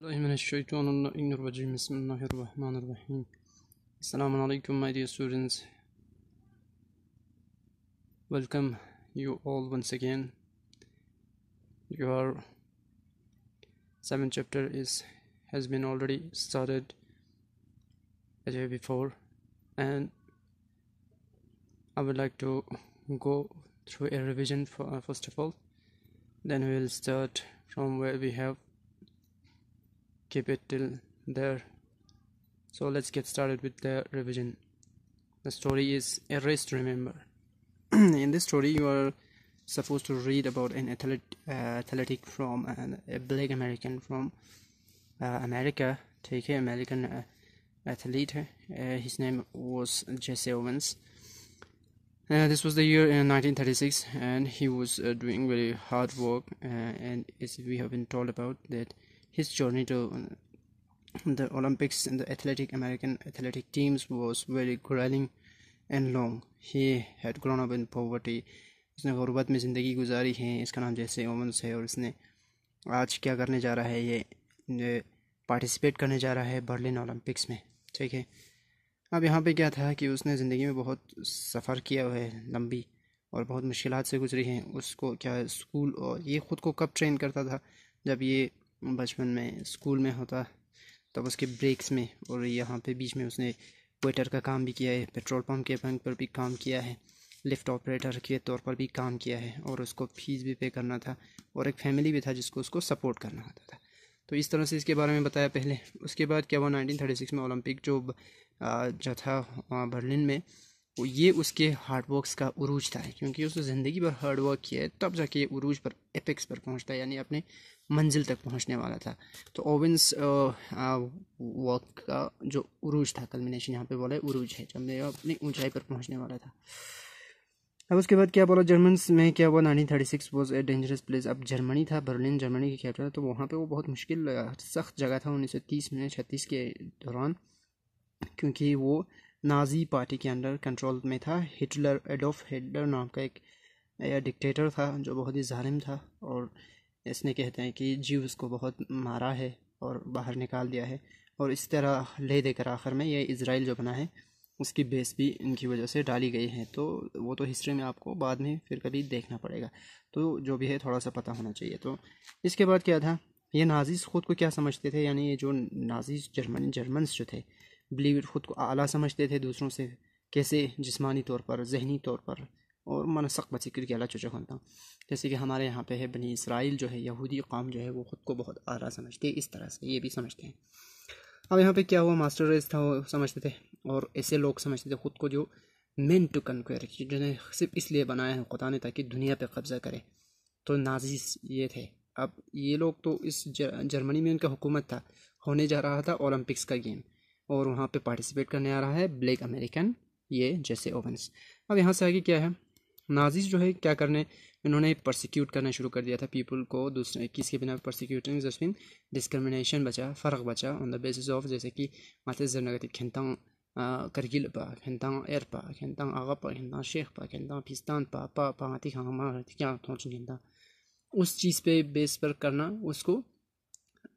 Bismillahirrahmanirrahim. Assalamu alaikum, my dear students. Welcome you all once again. Your 7th chapter has been already started a day before, and I would like to go through a revision first of all. Then we will start from where we have keep it till there. So let's get started with the revision. The story is A Race to Remember. In this story, you are supposed to read about an athletic from a black American from America. Take an American athlete. His name was Jesse Owens. This was the year in 1936, and he was doing very hard work. And as we have been told about that, his journey to the Olympics and the American athletic teams was very grueling and long. He had grown up in poverty. उसने गुर्बत में ज़िंदगी गुजारी है. इसका नाम जैसे Owens है और इसने आज क्या करने जा रहा है, ये पार्टिसिपेट करने जा रहा है बर्लिन ओलंपिक्स में. ठीक है. अब यहाँ पे क्या था कि उसने ज़िंदगी में बहुत सफ़र किया हुआ है लंबी, और बहुत मुश्किलात से गुजरी हैं. उसको क्या स्कूल, और ये ख़ुद को कब ट्रेन करता था, जब ये बचपन में स्कूल में होता तब उसके ब्रेक्स में, और यहाँ पे बीच में उसने वेटर का काम भी किया है, पेट्रोल पंप के बैंक पर भी काम किया है, लिफ्ट ऑपरेटर के तौर पर भी काम किया है, और उसको फीस भी पे करना था, और एक फैमिली भी था जिसको उसको सपोर्ट करना होता था. तो इस तरह से इसके बारे में बताया पहले. उसके बाद क्या हुआ, 1936 में ओलंपिक जो था बर्लिन में, वो ये उसके हार्ड वर्क्स का उरूज था, क्योंकि उसने ज़िंदगी भर हार्ड वर्क किया है, तब जाके ये उरूज पर एपेक्स पर पहुंचता है, यानी अपने मंजिल तक पहुंचने वाला था. तो ओवेंस वर्क का जो उरूज था, कल्मिनेशन यहाँ पे बोला है उरूज है, जब मैं अपनी ऊंचाई पर पहुंचने वाला था. अब उसके बाद क्या बोला, जर्मन्स में क्या हुआ, 1936 वॉज ए डेंजरस प्लेस. अब जर्मनी था, बर्लिन जर्मनी की कैपिटल, तो वहाँ पे वो बहुत मुश्किल सख्त जगह था 1930 में 36 के दौरान, क्योंकि वो नाजी पार्टी के अंडर कंट्रोल में था. हिटलर, एडोल्फ हिटलर नाम का एक डिक्टेटर था जो बहुत ही जालिम था, और इसने कहते हैं कि जीव्स को बहुत मारा है और बाहर निकाल दिया है, और इस तरह ले देकर आखिर में ये इज़राइल जो बना है उसकी बेस भी इनकी वजह से डाली गई है. तो वो तो हिस्ट्री में आपको बाद में फिर कभी देखना पड़ेगा, तो जो भी है थोड़ा सा पता होना चाहिए. तो इसके बाद क्या था, ये नाजीज़ ख़ुद को क्या समझते थे, यानी ये जो नाजीज़ जर्मन्स जो थे, बिलीव ख़ुद को आला समझते थे दूसरों से, कैसे जिस्मानी तौर पर, जहनी तौर पर, और मनसक बचिकर के अला चुचा होता. जैसे कि हमारे यहाँ पे है बनी इसराइल जो है, यहूदी कौम जो है, वो ख़ुद को बहुत आला समझते हैं, इस तरह से ये भी समझते हैं. अब यहाँ पे क्या हुआ, मास्टर रेस था वो समझते थे, और ऐसे लोग समझते थे ख़ुद को जो मेन टू कन्क्वेयर, जिन्हें सिर्फ इसलिए बनाया है खुदा ने ताकि दुनिया पे कब्ज़ा करे. तो नाजीज़ ये थे. अब ये लोग तो इस जर्मनी में उनका हुकूमत था, होने जा रहा था ओलंपिक्स का गेम, और वहाँ पे पार्टिसिपेट करने आ रहा है ब्लैक अमेरिकन, ये जैसे ओवेंस. अब यहाँ से आगे क्या है, नाजीज़ जो है क्या करने, इन्होंने परसिक्यूट करना शुरू कर दिया था पीपल को. दूसरे किसके बिना परसिक्यूटिंग, जस्मिन डिस्क्रिमिनेशन बचा, फ़र्क बचा ऑन द बेसिस ऑफ, जैसे कि माते जरनगति खेंतांग करगिल पा, खेंतांग एर पा, खेंतांग आगा पा, खेंतांग शेख पा, खेंतांग पिस्तान पा पा पाती खामा क्या थोच खेंता, उस चीज़ पे बेस पर करना उसको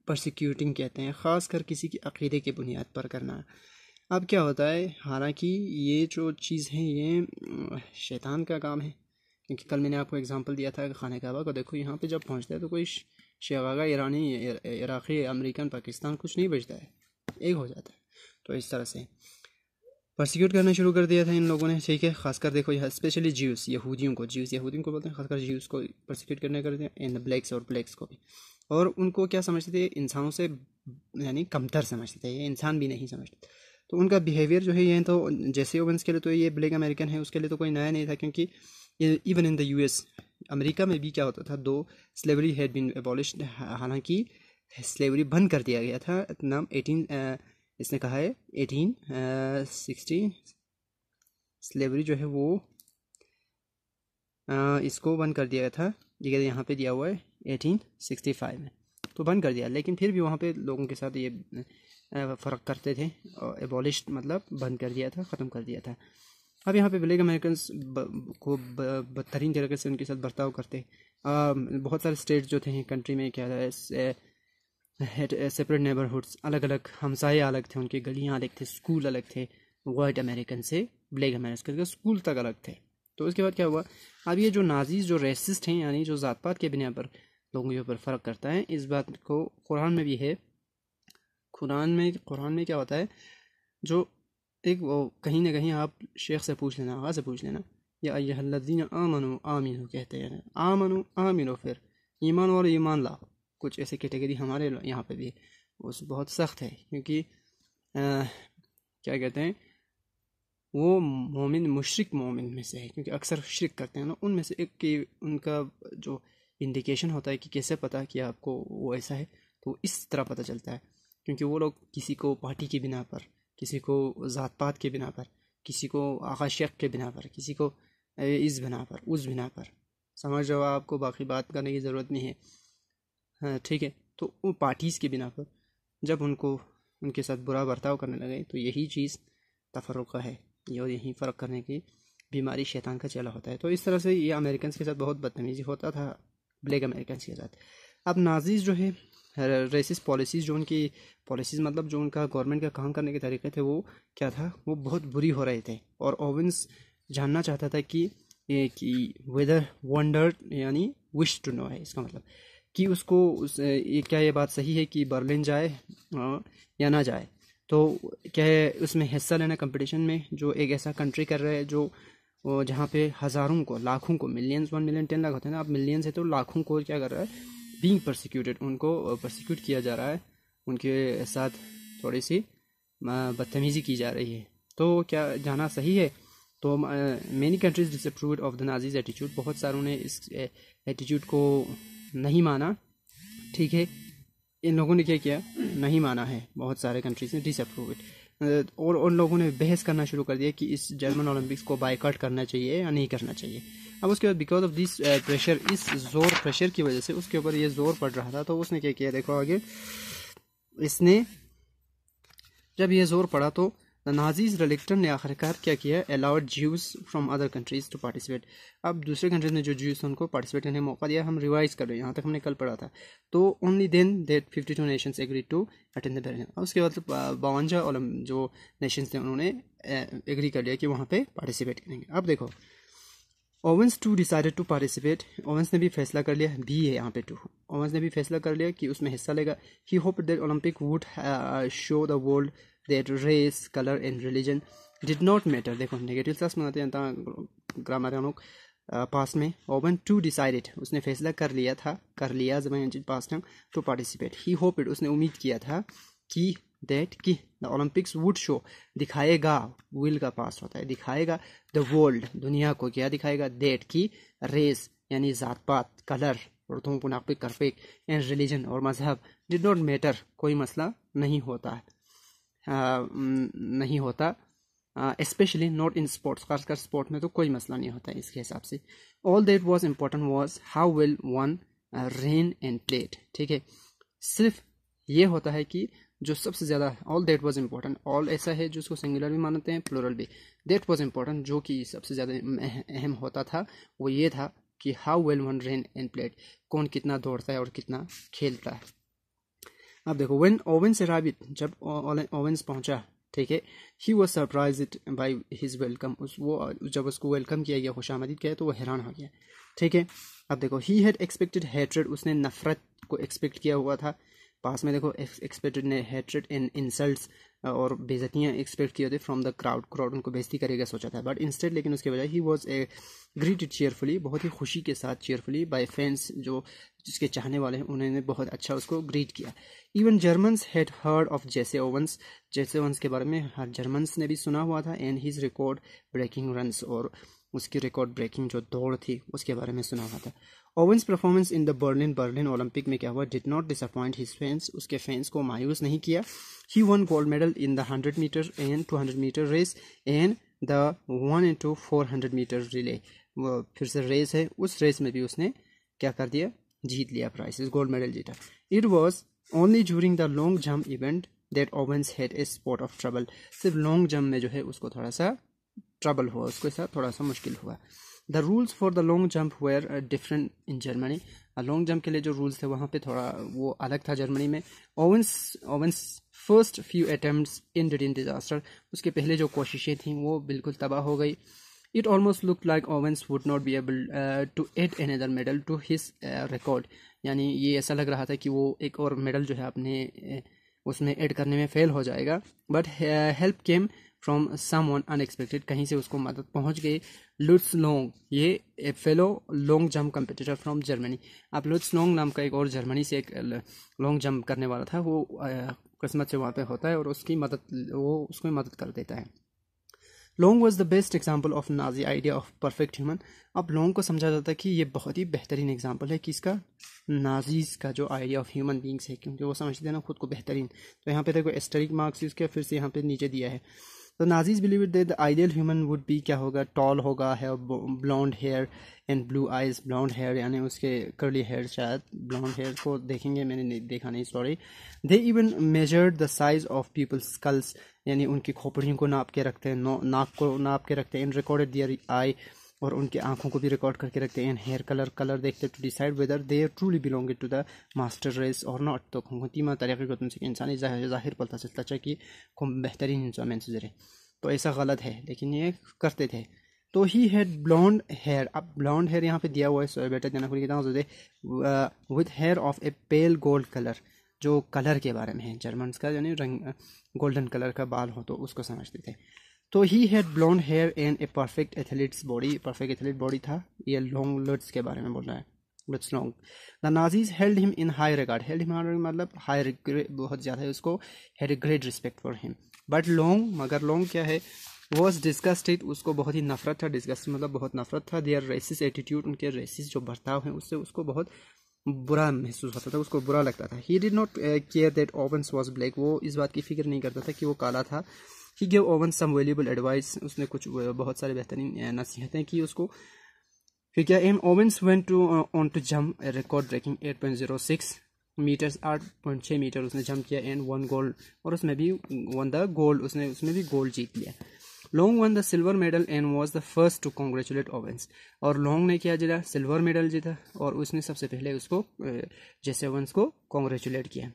परसिक्यूटिंग कहते हैं, ख़ास कर किसी की अक़ीदे की बुनियाद पर करना. अब क्या होता है, हालांकि ये जो चीज़ है ये शैतान का काम है, क्योंकि कल मैंने आपको एग्जांपल दिया था खाने काबा को. देखो यहाँ पे जब पहुँचता है तो कोई शेगागा ईरानी, इराक़ी, अमेरिकन, पाकिस्तान कुछ नहीं बचता है, एक हो जाता है. तो इस तरह से परसिक्यूट करना शुरू कर दिया था इन लोगों ने. ठीक है, खासकर देखो यहाँ स्पेशली ज्यूस, यहूदियों को बोलते हैं, खासकर ज्यूस को परसिक्यूट करने करते हैं, इन ब्लैक्स और ब्लैक्स को भी. और उनको क्या समझते थे, इंसानों से यानी कमतर समझते थे, ये इंसान भी नहीं समझते. तो उनका बिहेवियर जो है ये, तो जैसे ओवेंस के लिए तो ये ब्लैक अमेरिकन है, उसके लिए तो कोई नया नहीं था, क्योंकि even in the US, America में भी क्या होता था, दो स्लेवरी हैड बीन एबॉलिश्ड, हालांकि स्लेवरी बंद कर दिया गया था. नाम 18 इसने कहा है 1860 स्लेवरी जो है वो इसको बंद कर दिया गया था. ठीक है, यहाँ पे दिया हुआ है 1865 में, तो बंद कर दिया. लेकिन फिर भी वहाँ पे लोगों के साथ ये फ़र्क करते थे, और एबॉलिश्ड मतलब बंद कर दिया था, ख़त्म कर दिया था. अब यहाँ पे ब्लैक अमेरिकन को बदतरीन तरीके से उनके साथ बर्ताव करते. बहुत सारे स्टेट जो थे कंट्री में क्या है, हैड सेपरेट नेबरहुड्स, अलग अलग हमसाए अलग थे, उनकी गलियाँ अलग थे, स्कूल अलग थे, वाइट अमेरिकन से ब्लैक अमेरिकन के स्कूल तक अलग थे। तो उसके बाद क्या हुआ, अब ये जो नाजीज जो रेसिस्ट हैं यानी जो ज़ात पात के बिना पर लोगों के ऊपर फ़र्क करता है, इस बात को कुरान में भी है। कुरान में क्या होता है, जो एक वो कहीं ना कहीं आप शेख से पूछ लेना, आगा से पूछ लेना, या अय्युहल्लज़ीना आमनु आमिनु कहते हैं, आमनु आमिनु, फिर ईमान और ईमान लाओ, कुछ ऐसे कैटेगरी हमारे यहाँ पे भी उस बहुत सख्त है, क्योंकि क्या कहते हैं, वो मोमिन मुशरिक मोमिन में से है, क्योंकि अक्सर शिरक करते हैं ना, उनमें से एक की उनका जो इंडिकेशन होता है कि कैसे पता कि आपको वो ऐसा है, तो इस तरह पता चलता है, क्योंकि वो लोग किसी को पार्टी के बिना पर, किसी को ज़ात पात के बिना पर, किसी को आगा शेख के बिना पर, किसी को इस बिना पर, उस बिना पर, समझ जाओ, आपको बाकी बात करने की ज़रूरत नहीं है, हाँ ठीक है। तो वो पार्टीज़ के बिना पर जब उनको उनके साथ बुरा बर्ताव करने लगे, तो यही चीज़ तफर्रुक़ा है, यही फ़र्क करने की बीमारी शैतान का चला होता है। तो इस तरह से ये अमेरिकन के साथ बहुत बदतमीज़ी होता था, ब्लैक अमेरिकन के साथ। अब नाजीज़ जो है रेसिस्ट पॉलिसीज़, जो उनकी पॉलिसीज़ मतलब जो उनका गवर्नमेंट का काम करने के तरीके थे, वो क्या था, वो बहुत बुरी हो रहे थे। और ओवेंस जानना चाहता था कि वेदर वंडर यानी विश टू नो है, इसका मतलब कि उसको क्या ये बात सही है कि बर्लिन जाए या ना जाए। तो क्या है, उसमें हिस्सा लेना कंपटीशन में, जो एक ऐसा कंट्री कर रहा है जो जहाँ पे हज़ारों को, लाखों को, मिलियंस, 1 मिलियन 10 लाख होते हैं ना, अब मिलियंस है तो लाखों को क्या कर रहा है, बीइंग परसिक्यूटेड, उनको परसिक्यूट किया जा रहा है, उनके साथ थोड़ी सी बदतमीज़ी की जा रही है। तो क्या जाना सही है? तो many countries disapproved of the Nazis attitude, बहुत सारों ने इस एटीट्यूड को नहीं माना, ठीक है। इन लोगों ने क्या किया, नहीं माना है, बहुत सारे कंट्रीज ने डिसअप्रूव इट, और उन लोगों ने बहस करना शुरू कर दिया कि इस जर्मन ओलंपिक्स को बायकॉट करना चाहिए या नहीं करना चाहिए। अब उसके बाद बिकॉज ऑफ दिस प्रेशर, इस प्रेशर की वजह से उसके ऊपर ये जोर पड़ रहा था, तो उसने क्या किया, देखो आगे, इसने जब ये जोर पड़ा तो द नाजीज रिलेक्टेंट ने आखिरकार क्या किया, allowed Jews from other countries to participate. अब दूसरे कंट्रीज ने जो ज्यूज थे उनको पार्टिसिपेट करने का मौका दिया। हम रिवाइज कर रहे हैं, यहाँ तक हमने कल पढ़ा था। तो only then that 52 nations agree to attend the Berlin. उसके बाद 52 जो नेशंस थे उन्होंने एग्री कर लिया कि वहाँ पे पार्टिसिपेट करेंगे। अब देखो, Owens too decided to participate, Owens ने भी फैसला कर लिया, बी है यहाँ पे टू, ओवेंस ने भी फैसला कर लिया कि उसमें हिस्सा लेगा। He hope that Olympic would show the world that race, colour and religion did not matter. देखो नेगेटिव सेंस में आते हैं ग्रामर पास में। ओवन टू डिसाइडेड, उसने फैसला कर लिया जब पास time to participate. He hoped, उसने उम्मीद किया था कि दैट कि द ओलंपिक्स वुड शो, दिखाएगा, विल का पास होता है, दिखाएगा द वर्ल्ड, दुनिया को क्या दिखाएगा, दैट की रेस यानी जात पात, कलर और पुनापिक करपेक एंड रिलीजन और मजहब डिड नॉट मैटर, कोई मसला नहीं होता, नहीं होता, स्पेशली नॉट इन स्पोर्ट्स, खासकर स्पोर्ट में तो कोई मसला नहीं होता है इसके हिसाब से। All that was important was how well one rain and played, ठीक है। सिर्फ ये होता है कि जो सबसे ज़्यादा, all that was important, all ऐसा है जो उसको सिंगुलर भी मानते हैं, प्लूरल भी, दैट वाज इम्पोर्टेंट, जो कि सबसे ज़्यादा अहम होता था, वो ये था कि how well one rain and played, कौन कितना दौड़ता है और कितना खेलता है। अब देखो, व्हेन ओवेंस अराइव्ड, जब ओवेंस पहुंचा, ठीक है, he was surprised by his welcome, वो जब उसको वेलकम किया गया, खुशामदीद किया, तो वो हैरान हो गया, ठीक है। अब देखो, ही हैड एक्सपेक्टेड हेट्रेड, उसने नफरत को एक्सपेक्ट किया हुआ था। पास में देखो, एक्सपेक्टेड ने हेट्रेड एंड इंसल्ट्स और बेइज्जतियाँ एक्सपेक्ट किए थे फ्रॉम द क्राउड उनको बेइज्जती करेगा सोचा था, बट इंस्टेड, लेकिन उसके बजाय he was a greeted cheerfully, बहुत ही खुशी के साथ, चेयरफुली बाय फैंस, जो जिसके चाहने वाले हैं, उन्होंने बहुत अच्छा उसको ग्रीट किया। Even Germans had heard of जेसे ओवेंस, जेसे ओवेंस के बारे में हर जर्मन्स ने भी सुना हुआ था, and his record breaking runs, और उसकी रिकॉर्ड ब्रेकिंग जो दौड़ थी उसके बारे में सुना हुआ था। Owens performance in the Berlin Olympic में क्या हुआ, did not disappoint his fans, उसके फैंस को मायूस नहीं किया। He won gold medal in the 100 metre and 200 metre race and the 1 into 400 metre relay, वो फिर से रेस है, उस रेस में भी उसने क्या कर दिया, जीत लिया, प्राइजेस, गोल्ड मेडल जीता। It was only during the long jump event that Owens had a spot of trouble, सिर्फ लॉन्ग जंप में जो है उसको थोड़ा सा ट्रबल हुआ, उसके साथ थोड़ा सा मुश्किल हुआ। The rules for the long jump were different in Germany, long jump के लिए जो रूल्स थे वहाँ पे थोड़ा वो अलग था जर्मनी में। Owens first few attempts ended in disaster, उसके पहले जो कोशिशें थी वो बिल्कुल तबाह हो गई। It almost looked like Owens would not be able to add another medal to his record, यानी ये ऐसा लग रहा था कि वो एक और मेडल जो है अपने उसमें ऐड करने में फेल हो जाएगा। But help came from someone unexpected, कहीं से उसको मदद पहुंच गई। लुट्स लोंग, ये a fellow long jump competitor from Germany. अब लुट्स लोंग नाम का एक और जर्मनी से एक लॉन्ग जंप करने वाला था, वो किस्मत से वहाँ पे होता है और वो उसको मदद कर देता है। Long was the best example of Nazi idea of perfect human. अब लॉन्ग को समझा जाता है कि ये बहुत ही बेहतरीन एग्जाम्पल है कि इसका नाजीज का जो आइडिया ऑफ ह्यूमन बींग्स है, क्योंकि वो समझते हैं ना खुद को बेहतरीन। तो यहाँ पे देखो एस्टेरिक मार्क्स यूज किया, फिर से यहाँ पे नीचे दिया है। तो Nazis believe that the ideal human would be क्या होगा, टॉल होगा, है blonde hair and blue eyes. Blonde hair यानी उसके कर्ली हेयर, शायद ब्लॉन्ड हेयर को देखेंगे, मैंने देखा नहीं sorry. They even measured the size of people's skulls, यानी उनकी खोपड़ियों को नाप के रखते हैं, नाक को नाप के रखते हैं। इन रिकॉर्डेड दियर आई, और उनकी आंखों को भी रिकॉर्ड करके रखते हैं। हेयर कलर देखते हैं to decide whether they truly belong to the master race और नॉट। तो खुंतीमा तरीके को तुमसे इंसानी ज़ाहिर पता चलता है कि बेहतरीन इंसान में से, तो ऐसा गलत है, लेकिन ये करते थे। तो ही हैड ब्लॉन्ड हेयर। अब ब्लॉन्ड हेयर यहाँ पे दिया हुआ है, सो बेटा जना with hair of a pale gold colour, जो कलर के बारे में है जर्मन्स का, यानी रंग गोल्डन कलर का बाल हो तो उसको समझते थे। तो he had blonde hair and a perfect athlete's body, perfect athlete body था। ये लॉन्ग लुट्स के बारे में बोल रहा है, Lutz Long. The Nazis held him in high regard, held him मतलब हाई बहुत ज़्यादा है उसको, had a great respect for him. But Long, मगर लॉन्ग क्या है, वॉज डिस्गस्टेड, उसको बहुत ही नफरत था। डिस्गस्ट मतलब बहुत नफरत था। देयर रेसिस एटीट्यूड, उनके रेसिस जो बर्ताव हैं उससे उसको बहुत बुरा महसूस होता था, उसको बुरा लगता था। He did not care that Owens was black, वो इस बात की फिक्र नहीं करता था कि वो काला था। He give Owens some valuable advice, उसने कुछ बहुत सारे बेहतरीन नसीहतें की उसको। फिर क्या, एम Owens went to on to jump record breaking 8.06 meters, 8.6 meter उसने जंप किया एंड वन गोल्ड, और उसमें भी वन द गोल्ड, उसमें भी गोल्ड जीत लिया। Long won the silver medal and was the first to congratulate Owens, और लॉन्ग ने क्या जीता, सिल्वर मेडल जीता, और उसने सबसे पहले उसको जेसे ओवेंस को कॉन्ग्रेचुलेट किया।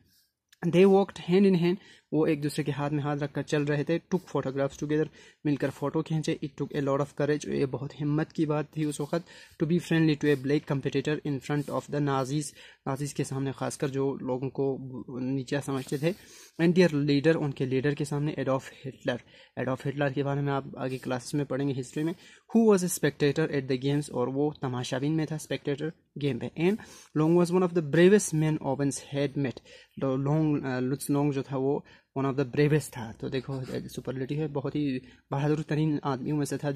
दे वॉक्ड हैंड इन हैंड, वो एक दूसरे के हाथ में हाथ रखकर चल रहे थे। टुक फोटोग्राफ्स टुगेदर, मिलकर फोटो खींचे। It took a lot of courage, ये बहुत हिम्मत की बात थी उस वक्त। To be friendly to a black competitor in front of the Nazis, Nazis के सामने, खासकर जो लोगों को नीचा समझते थे। एंड दियर लीडर, उनके लीडर के सामने, एडोल्फ हिटलर। एडोल्फ हिटलर के बारे में आप आगे क्लासेस में पढ़ेंगे हिस्ट्री में। Who was a spectator at the games, और वो तमाशाबीन में था, स्पेक्टेटर गेम पे। And Long was one of the bravest man Owens had met, Lutz Long जो था वो वन ऑफ द ब्रेवेस्ट था। तो देखो सुपरलेटिव है, बहुत ही बहादुर तरीन आदमियों में से था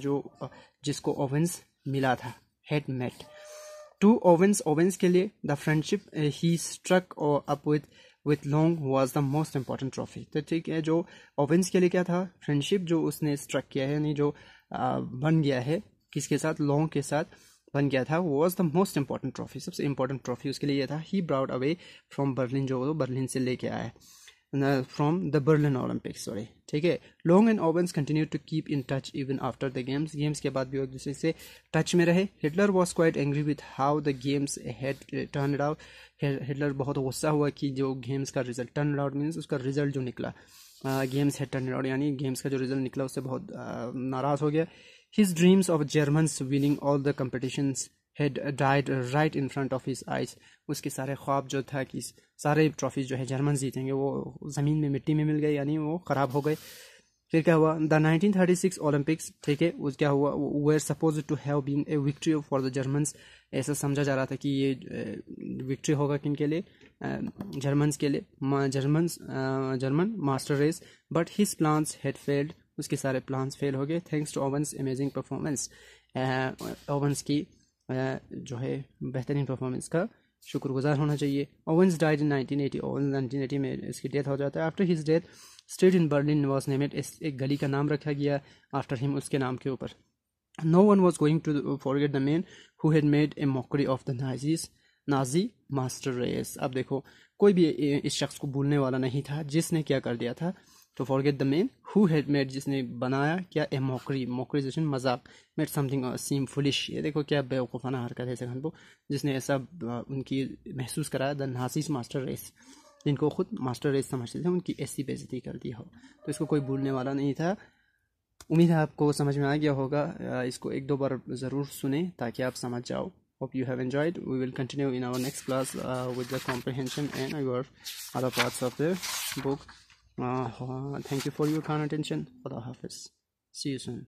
जिसको ओवेंस मिला था, had met. To Owens, Owens के लिए the friendship he struck up with Long was the most important trophy. तो ठीक है, जो ओवेंस के लिए क्या था, फ्रेंडशिप जो उसने स्ट्रक किया है, यानी जो बन गया है किसके साथ, लॉन्ग के साथ बन गया था, was the most important trophy, सबसे इंपॉर्टेंट ट्रॉफी उसके लिए था। He brought away from Berlin, जो बर्लिन से लेके आया है, from the Berlin Olympics, sorry, ठीक है। Long and Owens continue to keep in touch even after the games के बाद भी एक दूसरे से टच में रहे। Hitler was quite angry with how the games had turned out, Hitler बहुत गुस्सा हुआ कि जो गेम्स का रिजल्ट, टर्न आउट मीन्स उसका रिजल्ट जो निकला, गेम्स हैड टर्नड आउट यानी गेम्स का जो रिजल्ट निकला उससे बहुत नाराज हो गया। His dreams of Germans winning all the competitions had died right in front of his eyes, उसके सारे ख्वाब जो था कि सारे ट्रॉफीज जो है जर्मन जीतेंगे, वो ज़मीन में मिट्टी में मिल गए, यानी वो ख़राब हो गए। फिर क्या हुआ, द 1936 ओलंपिक्स, ठीक है, उस क्या हुआ, were supposed to have been a victory for the Germans, ऐसा समझा जा रहा था कि ये विक्ट्री होगा किन के लिए, जर्मन्स के लिए, German master race. But his plans had failed, उसके सारे प्लान्स फेल हो गए। Thanks to Owens amazing performance, Owens की जो है बेहतरीन परफॉर्मेंस का शुक्रगुजार होना चाहिए। ओवेंस डाइड इन 1980, ओवेंस 1980 में इसकी डेथ हो जाता है। After his death street in Berlin was named, एक गली का नाम रखा गया आफ्टर हिम, उसके नाम के ऊपर। No one was going to forget the man who had made a mockery of the Nazi master race. अब देखो, कोई भी इस शख्स को भूलने वाला नहीं था जिसने क्या कर दिया था, to forget the man who had made, जिसने बनाया क्या, ए मॉकरी, मॉकरीजेशन मजाक, मेड समथिंग सीम फुलिश, ये देखो क्या बेवकूफ़ाना हरकत है सेकंड को, जिसने ऐसा उनकी महसूस कराया, द नासिस मास्टर रेस, जिनको खुद मास्टर रेस समझते थे, उनकी ऐसी बेइज्जती कर दी हो। तो इसको कोई भूलने वाला नहीं था। उम्मीद है आपको समझ में आ गया होगा। इसको एक दो बार ज़रूर सुने ताकि आप समझ जाओ। Hope you have enjoyed. We will continue in our next class with the comprehension and your other parts of the book. Thank you for your kind attention. Allah Hafiz. See you soon.